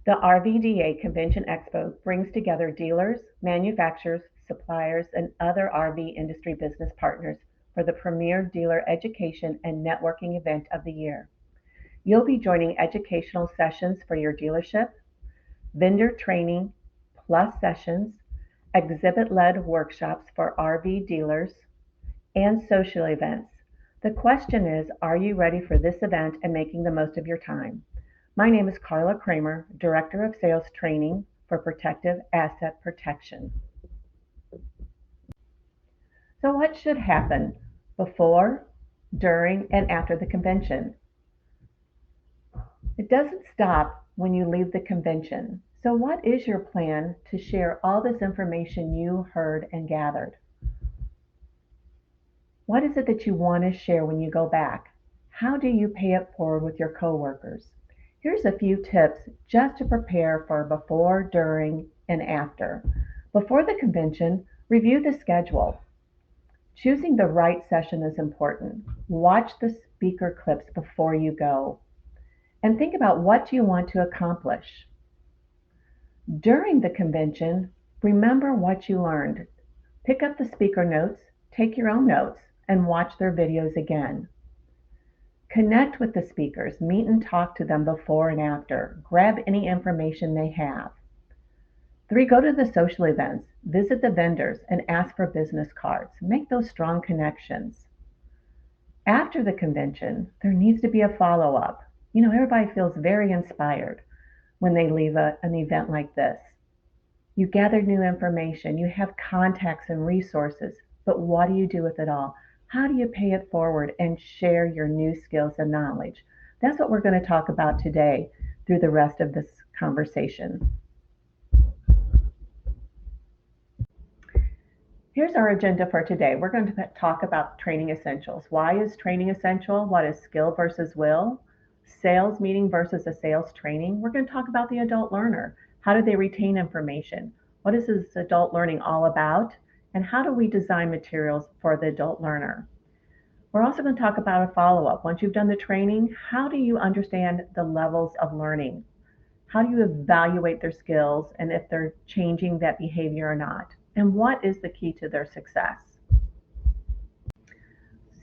The RVDA Convention Expo brings together dealers, manufacturers, suppliers, and other RV industry business partners for the premier dealer education and networking event of the year. You'll be joining educational sessions for your dealership, vendor training, plus sessions, exhibit-led workshops for RV dealers, and social events. The question is, are you ready for this event and making the most of your time? My name is Carla Kramer, Director of Sales Training for Protective Asset Protection. So what should happen before, during, and after the convention? It doesn't stop when you leave the convention. So what is your plan to share all this information you heard and gathered? What is it that you want to share when you go back? How do you pay it forward with your coworkers? Here's a few tips just to prepare for before, during, and after. Before the convention, review the schedule. Choosing the right session is important. Watch the speaker clips before you go. And think about what you want to accomplish. During the convention, remember what you learned. Pick up the speaker notes, take your own notes, and watch their videos again. Connect with the speakers, meet and talk to them before and after. Grab any information they have. 3, go to the social events, visit the vendors, and ask for business cards. Make those strong connections. After the convention, there needs to be a follow-up. Everybody feels very inspired when they leave an event like this. You gathered new information, you have contacts and resources, but what do you do with it all? How do you pay it forward and share your new skills and knowledge? That's what we're going to talk about today through the rest of this conversation. Here's our agenda for today. We're going to talk about training essentials. Why is training essential? What is skill versus will? Sales meeting versus a sales training. We're going to talk about the adult learner. How do they retain information? What is this adult learning all about? And how do we design materials for the adult learner? We're also going to talk about a follow-up. Once you've done the training, how do you understand the levels of learning? How do you evaluate their skills and if they're changing that behavior or not? And what is the key to their success?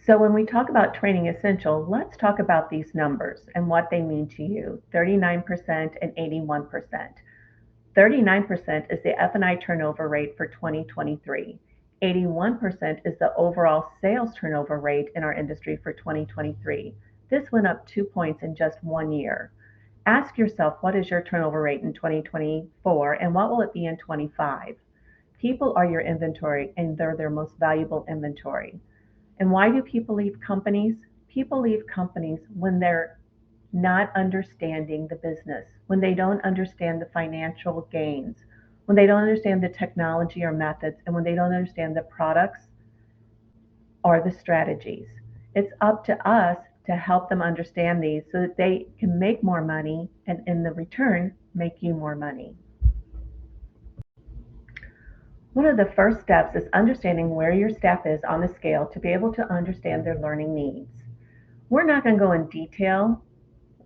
So when we talk about training essential, let's talk about these numbers and what they mean to you, 39% and 81%. 39% is the F&I turnover rate for 2023. 81% is the overall sales turnover rate in our industry for 2023. This went up 2 points in just 1 year. Ask yourself, what is your turnover rate in 2024 and what will it be in 25? People are your inventory and they're their most valuable inventory. And why do people leave companies? People leave companies when they're not understanding the business, when they don't understand the financial gains, when they don't understand the technology or methods, and when they don't understand the products or the strategies. It's up to us to help them understand these so that they can make more money and in the return make you more money. One of the first steps is understanding where your staff is on the scale to be able to understand their learning needs. We're not going to go in detail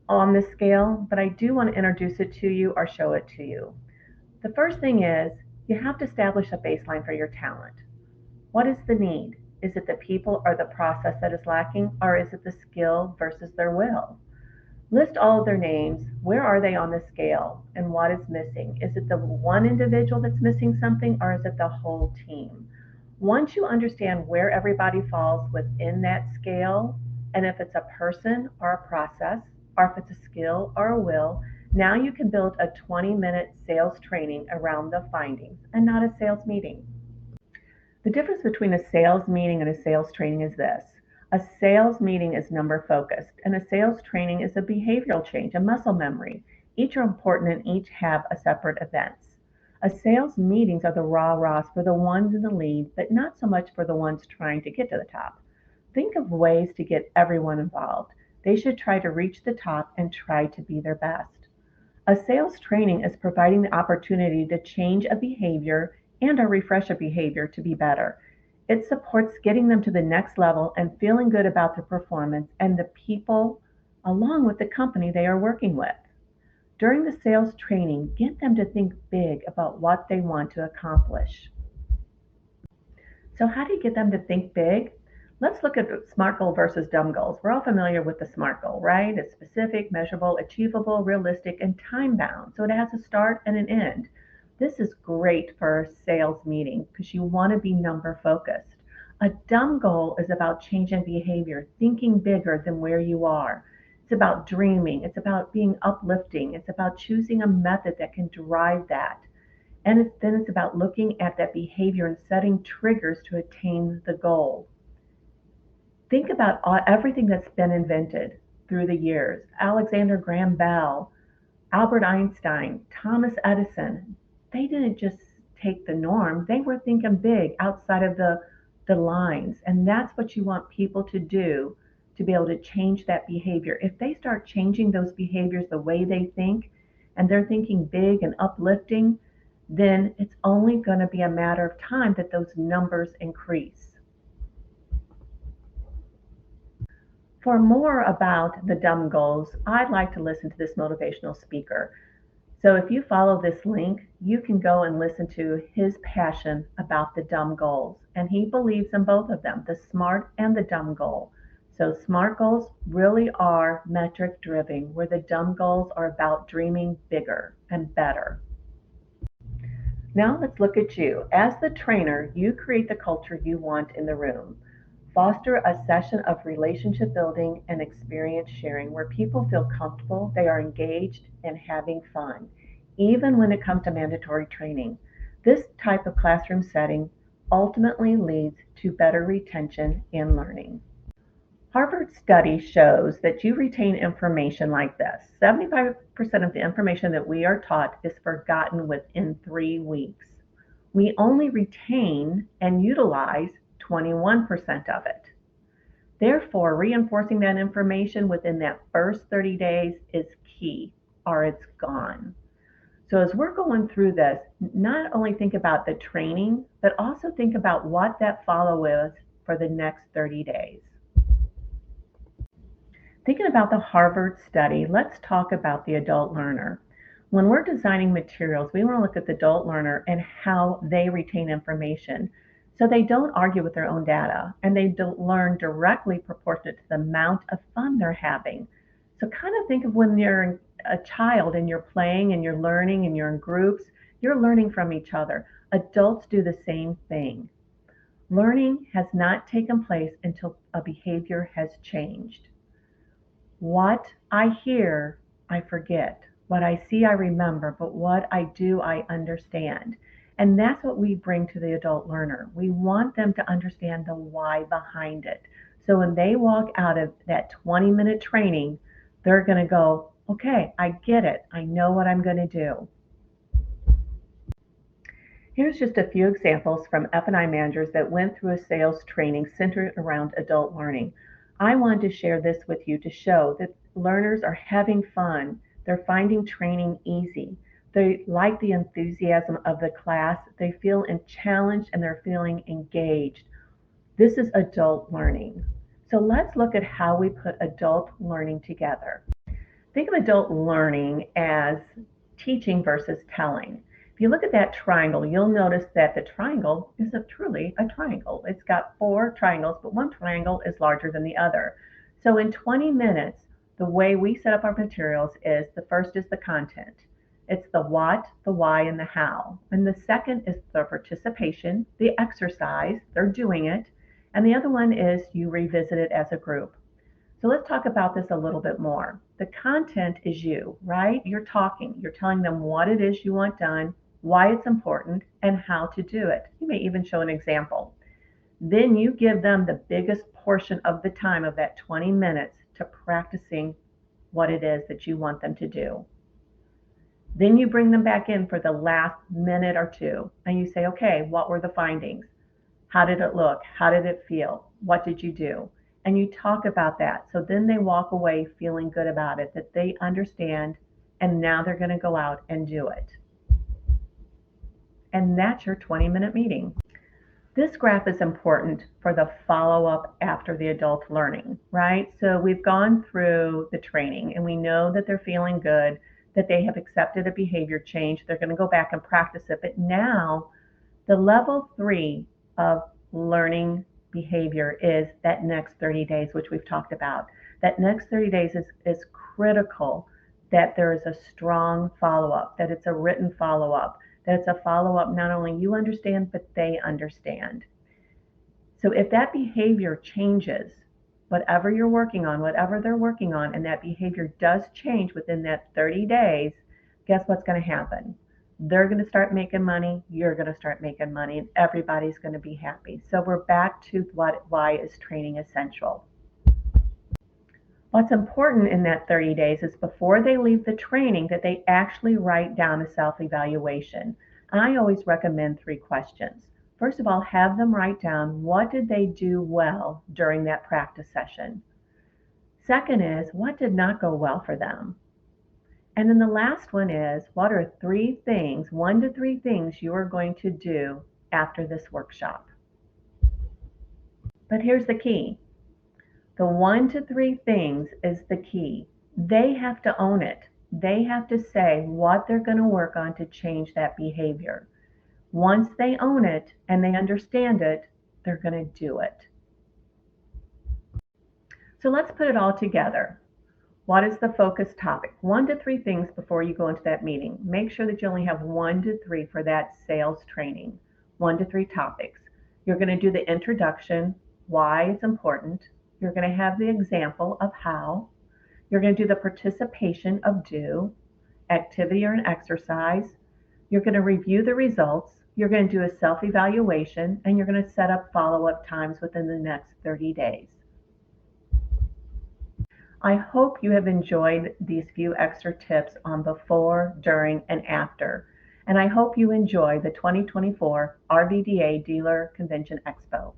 on this scale, but I do want to introduce it to you or show it to you. The first thing is you have to establish a baseline for your talent. What is the need? Is it the people or the process that is lacking, or is it the skill versus their will? List all of their names. Where are they on the scale and what is missing? Is it the one individual that's missing something, or is it the whole team? Once you understand where everybody falls within that scale, and if it's a person or a process, or if it's a skill or a will, now you can build a 20-minute sales training around the findings and not a sales meeting. The difference between a sales meeting and a sales training is this. A sales meeting is number focused, and a sales training is a behavioral change, a muscle memory. Each are important and each have a separate events. A sales meetings are the rah-rahs for the ones in the lead, but not so much for the ones trying to get to the top. Think of ways to get everyone involved. They should try to reach the top and try to be their best. A sales training is providing the opportunity to change a behavior and or refresh a behavior to be better. It supports getting them to the next level and feeling good about their performance and the people along with the company they are working with. During the sales training, get them to think big about what they want to accomplish. So how do you get them to think big? Let's look at SMART goal versus dumb goals. We're all familiar with the SMART goal, right? It's specific, measurable, achievable, realistic, and time bound. So it has a start and an end. This is great for a sales meeting because you want to be number focused. A dumb goal is about changing behavior, thinking bigger than where you are. It's about dreaming. It's about being uplifting. It's about choosing a method that can drive that. And then it's about looking at that behavior and setting triggers to attain the goal. Think about everything that's been invented through the years. Alexander Graham Bell, Albert Einstein, Thomas Edison. They didn't just take the norm, they were thinking big outside of the lines. And that's what you want people to do to be able to change that behavior. If they start changing those behaviors the way they think, and they're thinking big and uplifting, then it's only going to be a matter of time that those numbers increase. For more about the dumb goals, I'd like to listen to this motivational speaker. So if you follow this link, you can go and listen to his passion about the dumb goals. And he believes in both of them, the SMART and the dumb goal. So SMART goals really are metric driven, where the dumb goals are about dreaming bigger and better. Now let's look at you. As the trainer, you create the culture you want in the room. Foster a session of relationship building and experience sharing where people feel comfortable, they are engaged, and having fun, even when it comes to mandatory training. This type of classroom setting ultimately leads to better retention and learning. Harvard study shows that you retain information like this. 75% of the information that we are taught is forgotten within 3 weeks. We only retain and utilize 21% of it. Therefore, reinforcing that information within that first 30 days is key, or it's gone. So as we're going through this, not only think about the training, but also think about what that follow is for the next 30 days. Thinking about the Harvard study, let's talk about the adult learner. When we're designing materials, we want to look at the adult learner and how they retain information. So they don't argue with their own data, and they learn directly proportionate to the amount of fun they're having. So kind of think of when you're a child and you're playing and you're learning and you're in groups, you're learning from each other. Adults do the same thing. Learning has not taken place until a behavior has changed. What I hear, I forget. What I see, I remember, but what I do, I understand. And that's what we bring to the adult learner. We want them to understand the why behind it. So when they walk out of that 20-minute training, they're going to go, okay, I get it. I know what I'm going to do. Here's just a few examples from F&I managers that went through a sales training centered around adult learning. I wanted to share this with you to show that learners are having fun. They're finding training easy. They like the enthusiasm of the class. They feel challenged and they're feeling engaged. This is adult learning. So let's look at how we put adult learning together. Think of adult learning as teaching versus telling. If you look at that triangle, you'll notice that the triangle is truly a triangle. It's got 4 triangles, but one triangle is larger than the other. So in 20 minutes, the way we set up our materials is the first is the content. It's the what, the why, and the how. And the second is the participation, the exercise, they're doing it. And the other one is you revisit it as a group. So let's talk about this a little bit more. The content is you, right? You're talking. You're telling them what it is you want done, why it's important, and how to do it. You may even show an example. Then you give them the biggest portion of the time of that 20 minutes to practicing what it is that you want them to do. Then you bring them back in for the last minute or two, and you say, okay, what were the findings? How did it look? How did it feel? What did you do? And you talk about that. So then they walk away feeling good about it, that they understand, and now they're going to go out and do it. And that's your 20-minute meeting. This graph is important for the follow-up after the adult learning, right? So we've gone through the training and we know that they're feeling good. that they have accepted a behavior change. They're going to go back and practice it. But now the level 3 of learning behavior is that next 30 days, which we've talked about. That next 30 days is critical, that there is a strong follow-up, that it's a written follow-up, that it's a follow-up not only you understand, but they understand. So if that behavior changes, whatever you're working on, whatever they're working on, and that behavior does change within that 30 days, guess what's going to happen? They're going to start making money, you're going to start making money, and everybody's going to be happy. So we're back to why is training essential. What's important in that 30 days is before they leave the training that they actually write down a self-evaluation. I always recommend 3 questions. First of all, have them write down what did they do well during that practice session. Second is, what did not go well for them? And then the last one is, what are 3 things, 1 to 3 things you are going to do after this workshop? But here's the key. The 1 to 3 things is the key. They have to own it. They have to say what they're going to work on to change that behavior. Once they own it and they understand it, they're going to do it. So let's put it all together. What is the focus topic? 1 to 3 things before you go into that meeting. Make sure that you only have 1 to 3 for that sales training. 1 to 3 topics. You're going to do the introduction, why it's important. You're going to have the example of how. You're going to do the participation of do, activity or an exercise. You're going to review the results. You're going to do a self-evaluation, and you're going to set up follow-up times within the next 30 days. I hope you have enjoyed these few extra tips on before, during, and after. And I hope you enjoy the 2024 RVDA Dealer Convention Expo.